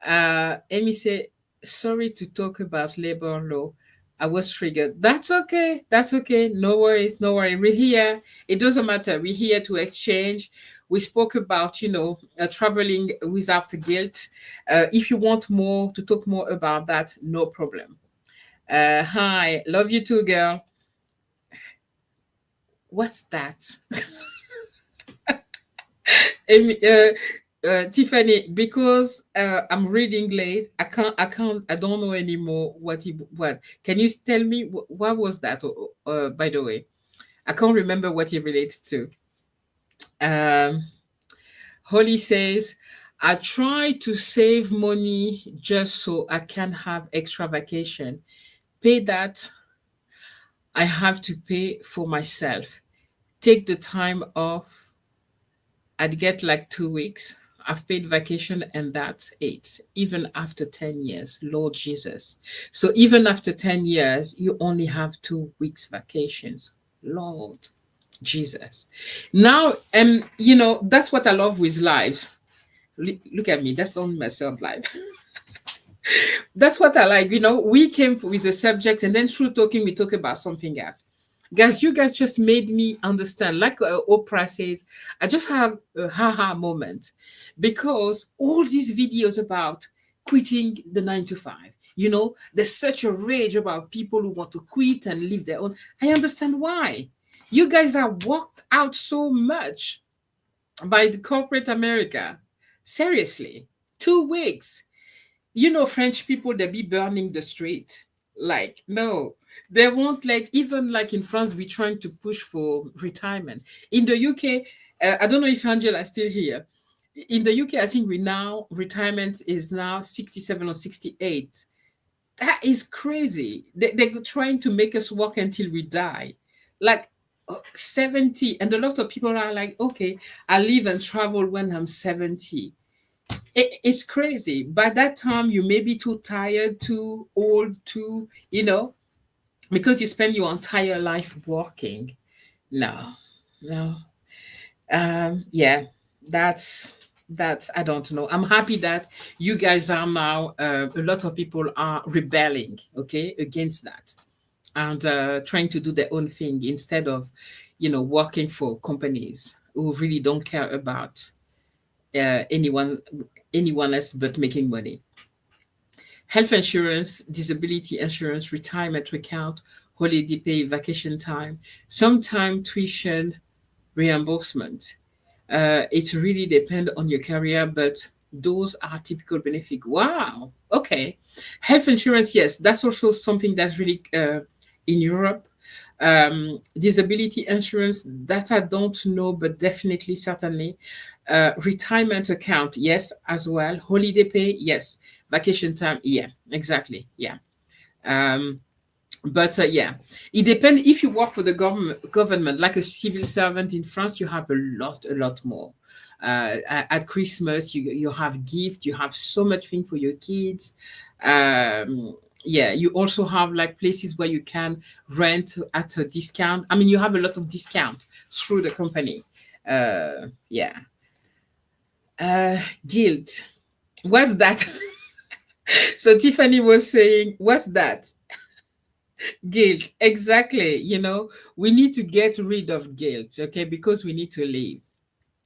Amy said, sorry to talk about labor law. I was triggered. That's okay. That's okay. No worries. No worry. We're here. It doesn't matter. We're here to exchange. We spoke about, traveling without guilt. If you want more to talk more about that, no problem. Hi. Love you too, girl. What's that? Amy, Tiffany, because I'm reading late, I don't know anymore what. Can you tell me what was that? By the way, I can't remember what it relates to. Um, Holly says, I try to save money just so I can have extra vacation. Pay that I have to pay for myself. Take the time off. I'd get like 2 weeks. I've paid vacation and that's it. Even after 10 years, Lord Jesus. So even after 10 years, you only have 2 weeks vacations. Lord Jesus. Now, that's what I love with life. Look at me. That's on myself life. That's what I like. We came with a subject and then through talking, we talk about something else. Guys, you guys just made me understand. Like Oprah says, I just have a haha moment because all these videos about quitting the 9 to 5, there's such a rage about people who want to quit and live their own. I understand why. You guys are worked out so much by the corporate America. Seriously, 2 weeks. French people, they be burning the street. Like, no, they won't. Like, even like in France, we're trying to push for retirement. In the UK, I don't know if Angela is still here. In the UK, I think we now retirement is now 67 or 68. That is crazy. They're trying to make us work until we die. Like 70. And a lot of people are like, okay, I live and travel when I'm 70. It's crazy. By that time, you may be too tired, too old, too, because you spend your entire life working. No, no. Yeah, that's I don't know. I'm happy that you guys are now. A lot of people are rebelling, okay, against that, and trying to do their own thing instead of, working for companies who really don't care about anyone else but making money. Health insurance, disability insurance, retirement account, holiday pay, vacation time, sometime tuition reimbursement. It really depends on your career, but those are typical benefit. Wow. Okay. Health insurance, yes, that's also something that's really in Europe. Disability insurance, that I don't know, but definitely, certainly. Retirement account, yes, as well. Holiday pay, yes. Vacation time, yeah, exactly, yeah. Um, but yeah, it depends. If you work for the government like a civil servant in France, you have a lot more. At Christmas, you have gift, you have so much thing for your kids. Yeah, you also have like places where you can rent at a discount. I mean, you have a lot of discount through the company. Yeah. Guilt. What's that? So Tiffany was saying, what's that? Guilt, exactly. We need to get rid of guilt, okay, because we need to live,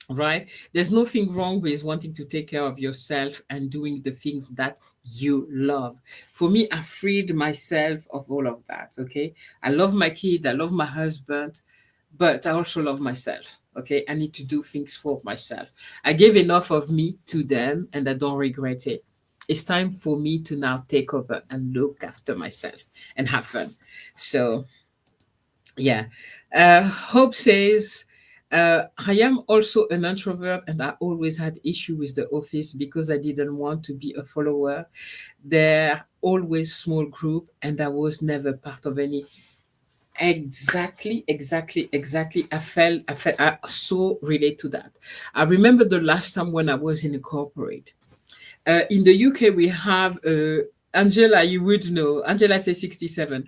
right? There's nothing wrong with wanting to take care of yourself and doing the things that you love. For me, I freed myself of all of that, okay? I love my kid, I love my husband, but I also love myself, okay? I need to do things for myself. I gave enough of me to them and I don't regret it. It's time for me to now take over and look after myself and have fun. So, yeah. Hope says, I am also an introvert and I always had issue with the office because I didn't want to be a follower. They're always small group and I was never part of any. Exactly, exactly, exactly. I so relate to that. I remember the last time when I was in a corporate. In the UK, we have Angela. You would know. Angela says 67.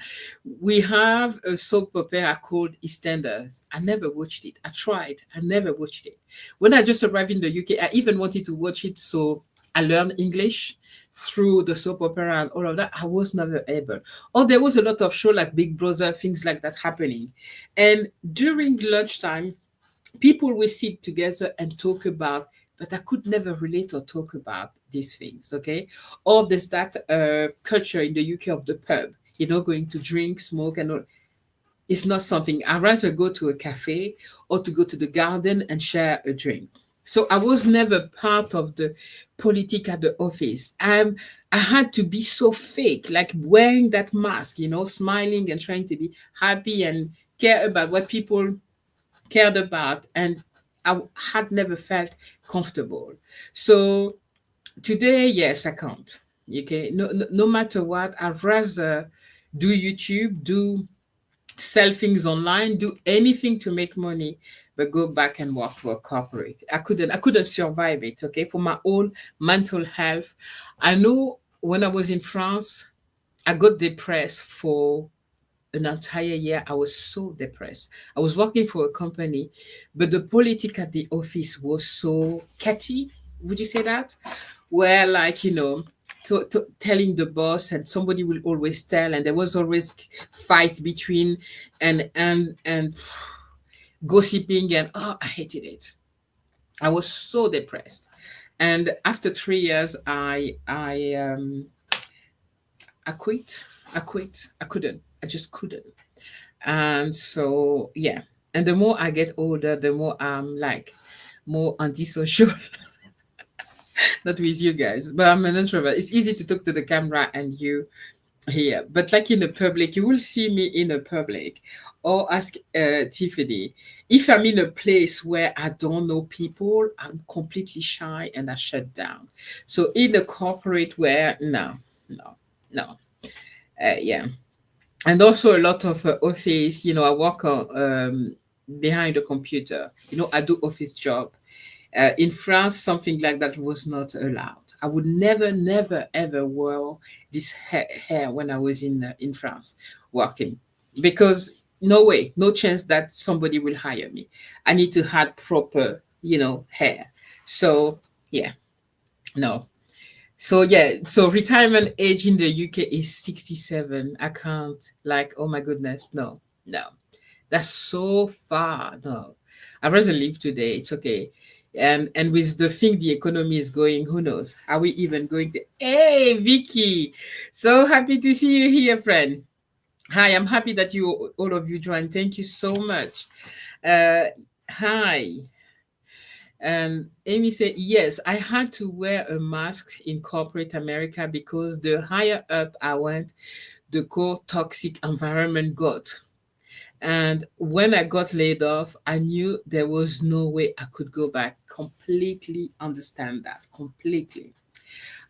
We have a soap opera called EastEnders. I never watched it. I tried. I never watched it. When I just arrived in the UK, I even wanted to watch it, so I learned English through the soap opera and all of that. I was never able. Or there was a lot of show like Big Brother, things like that happening. And during lunchtime, people will sit together and talk about, but I could never relate or talk about these things, okay? Or there's that culture in the UK of the pub, going to drink, smoke, and all. It's not something. I'd rather go to a cafe or to go to the garden and share a drink. So I was never part of the politic at the office. I had to be so fake, like wearing that mask, smiling and trying to be happy and care about what people cared about, and I had never felt comfortable. So today, yes, I can't. Okay, no matter what, I'd rather do YouTube, do sell things online, do anything to make money, but go back and work for a corporate. I couldn't survive it. Okay, for my own mental health. I know when I was in France, I got depressed for an entire year. I was so depressed. I was working for a company, but the politics at the office was so catty. Would you say that? Where, like, telling the boss, and somebody will always tell, and there was always fight between, and gossiping, and I hated it. I was so depressed. And after 3 years, I quit. I quit. I couldn't. I just couldn't. And so, yeah. And the more I get older, the more I'm like more antisocial. Not with you guys, but I'm an introvert. It's easy to talk to the camera and you Yeah, but like in the public, you will see me in a public, or ask Tiffany. If I'm in a place where I don't know people, I'm completely shy and I shut down. So in the corporate, where no, no, no, yeah, and also a lot of office. I work on behind the computer. I do office job. In France, something like that was not allowed. I would never, never, ever wear this hair when I was in France working, because no way, no chance that somebody will hire me. I need to have proper, hair. So yeah, no. So yeah, so retirement age in the UK is 67. I can't, like, oh my goodness, no, no. That's so far. No, I'd rather live today. It's okay. And with the thing the economy is going, who knows? Are we even going to? Hey, Vicky! So happy to see you here, friend. Hi, I'm happy that you all of you joined. Thank you so much. Uh, hi. Amy said, yes, I had to wear a mask in corporate America because the higher up I went, the more toxic environment got. And when I got laid off, I knew there was no way I could go back. Completely understand that. Completely.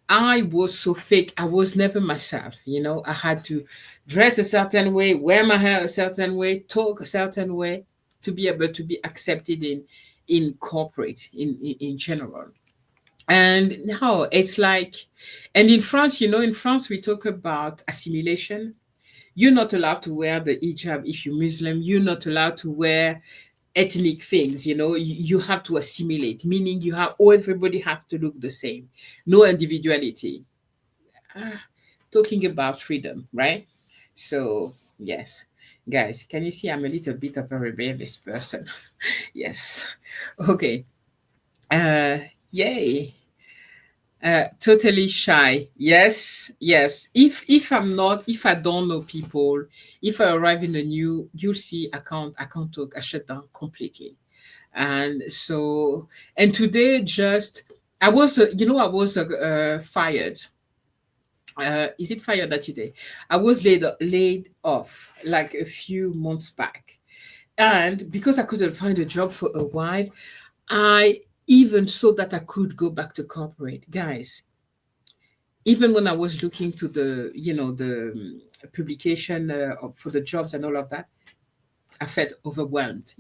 I was so fake. I was never myself. I had to dress a certain way, wear my hair a certain way, talk a certain way to be able to be accepted in corporate in general. And now it's like, and in France, in France we talk about assimilation. You're not allowed to wear the hijab if you're Muslim. You're not allowed to wear ethnic things. You have to assimilate, meaning everybody have to look the same. No individuality. Ah, talking about freedom, right? So yes, guys, can you see I'm a little bit of a rebellious person? Yes. Okay. Uh, yay. Totally shy. Yes, yes. If I don't know people, if I arrive in a new, you'll see I can't talk. I shut down completely. And so, and today just I was fired. Is it fired that today? I was laid off like a few months back, and because I couldn't find a job for a while, I even so that I could go back to corporate, guys. Even when I was looking to the publication for the jobs and all of that, I felt overwhelmed,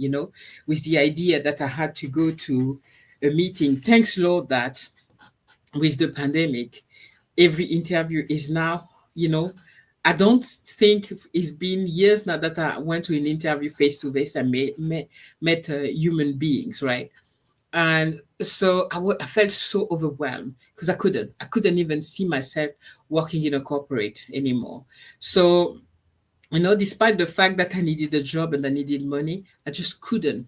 with the idea that I had to go to a meeting. Thanks, Lord, that with the pandemic, every interview is now, I don't think it's been years now that I went to an interview face to face and met human beings, right? And so I felt so overwhelmed because I couldn't even see myself working in a corporate anymore. So despite the fact that I needed a job and I needed money, I just couldn't.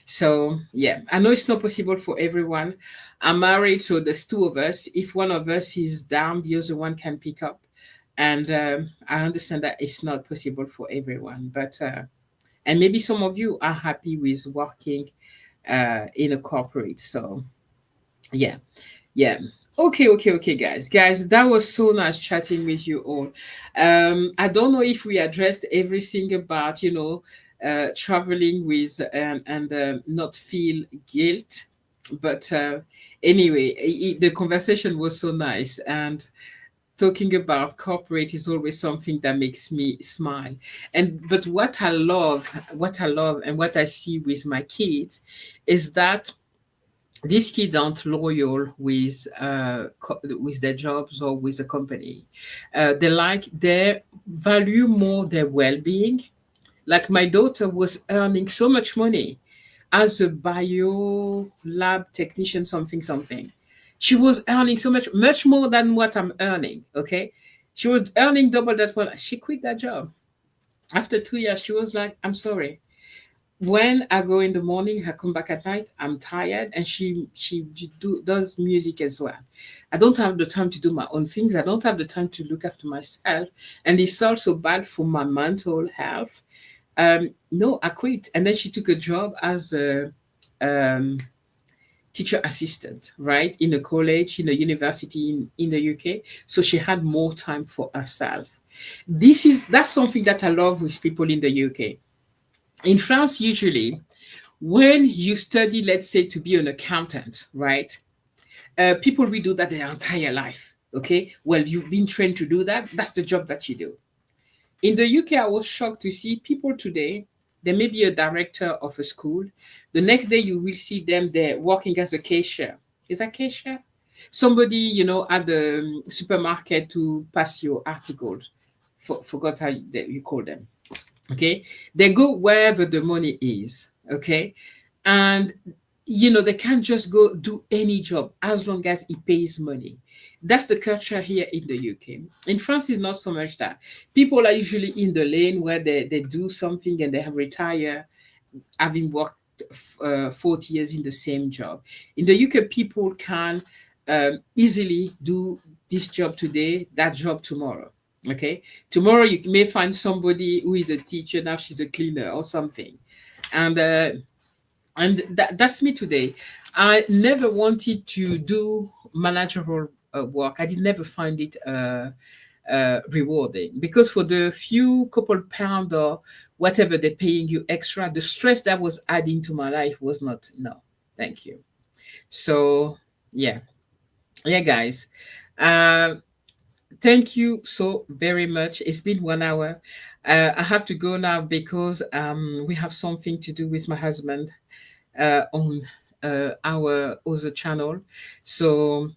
So yeah, I know it's not possible for everyone. I'm married, so there's two of us. If one of us is down, the other one can pick up. And I understand that it's not possible for everyone, but and maybe some of you are happy with working in a corporate. So yeah, yeah. Okay, okay, okay, guys, that was so nice chatting with you all. I don't know if we addressed everything about traveling with and not feel guilt, but anyway, the conversation was so nice, and talking about corporate is always something that makes me smile. And but what I love and what I see with my kids is that these kids aren't loyal with their jobs or with the company. They value more their well-being. Like my daughter was earning so much money as a bio lab technician, something something. She was earning so much more than what I'm earning. Okay, she was earning double that. Well, she quit that job after 2 years. She was like, "I'm sorry, when I go in the morning, I come back at night. I'm tired." And does music as well. I don't have the time to do my own things. I don't have the time to look after myself, and it's also bad for my mental health. No, I quit, and then she took a job as a teacher assistant, right? In a college, in a university in the UK. So she had more time for herself. That's something that I love with people in the UK. In France, usually, when you study, let's say, to be an accountant, right? People will do that their entire life. Okay. Well, you've been trained to do that. That's the job that you do. In the UK, I was shocked to see people today. There may be a director of a school. The next day, you will see them there working as a cashier. Is that cashier? Somebody, at the supermarket to pass your articles. Forgot how you call them. Okay. They go wherever the money is. Okay. And they can't just go do any job as long as it pays money. That's the culture here in the UK. In France, it's not so much that. People are usually in the lane where they do something and they have retired, having worked 40 years in the same job. In the UK, people can easily do this job today, that job tomorrow. Okay. Tomorrow, you may find somebody who is a teacher, now she's a cleaner or something. And that's me today. I never wanted to do managerial work. I did never find it rewarding because for the few couple pound or whatever they're paying you extra, the stress that was adding to my life was not, no, thank you. So yeah, yeah, guys. Uh, Thank you so very much. It's been 1 hour. I have to go now because we have something to do with my husband on our other channel. So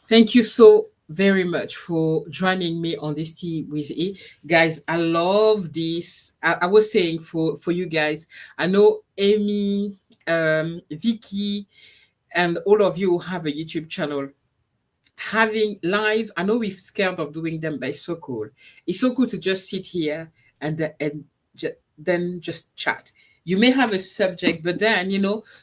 thank you so very much for joining me on this tea with E. Guys, I love this. I was saying for you guys, I know Amy, Vicky, and all of you who have a YouTube channel having live. I know we're scared of doing them, but it's so cool. It's so cool to just sit here and then just chat. You may have a subject, but then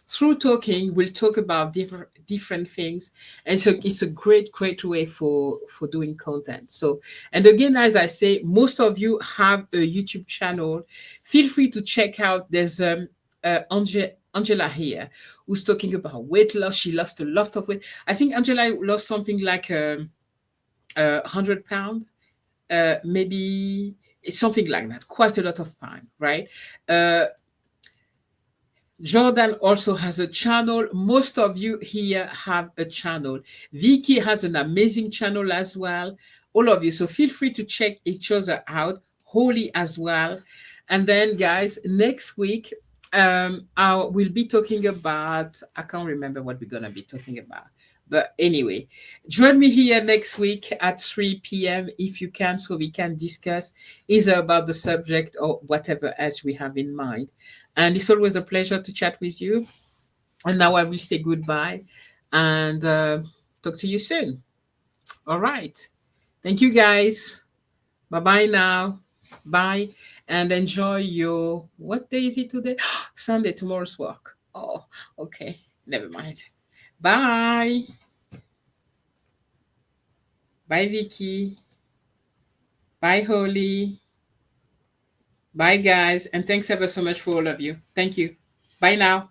through talking, we'll talk about different things, and so it's a great way for doing content. So, and again, as I say, most of you have a YouTube channel. Feel free to check out. There's Angela here, who's talking about weight loss. She lost a lot of weight. I think Angela lost something like 100 pounds, maybe it's something like that. Quite a lot of time, right? Jordan also has a channel. Most of you here have a channel. Vicky has an amazing channel as well. All of you. So feel free to check each other out. Holly as well. And then, guys, next week, I will be talking about, I can't remember what we're going to be talking about. But anyway, join me here next week at 3 p.m. if you can, so we can discuss either about the subject or whatever else we have in mind. And it's always a pleasure to chat with you. And now I will say goodbye and talk to you soon. All right. Thank you, guys. Bye bye now. Bye. And enjoy your, what day is it today? Sunday, tomorrow's work. Oh, okay. Never mind. Bye. Bye, Vicky. Bye, Holly. Bye, guys. And thanks ever so much for all of you. Thank you. Bye now.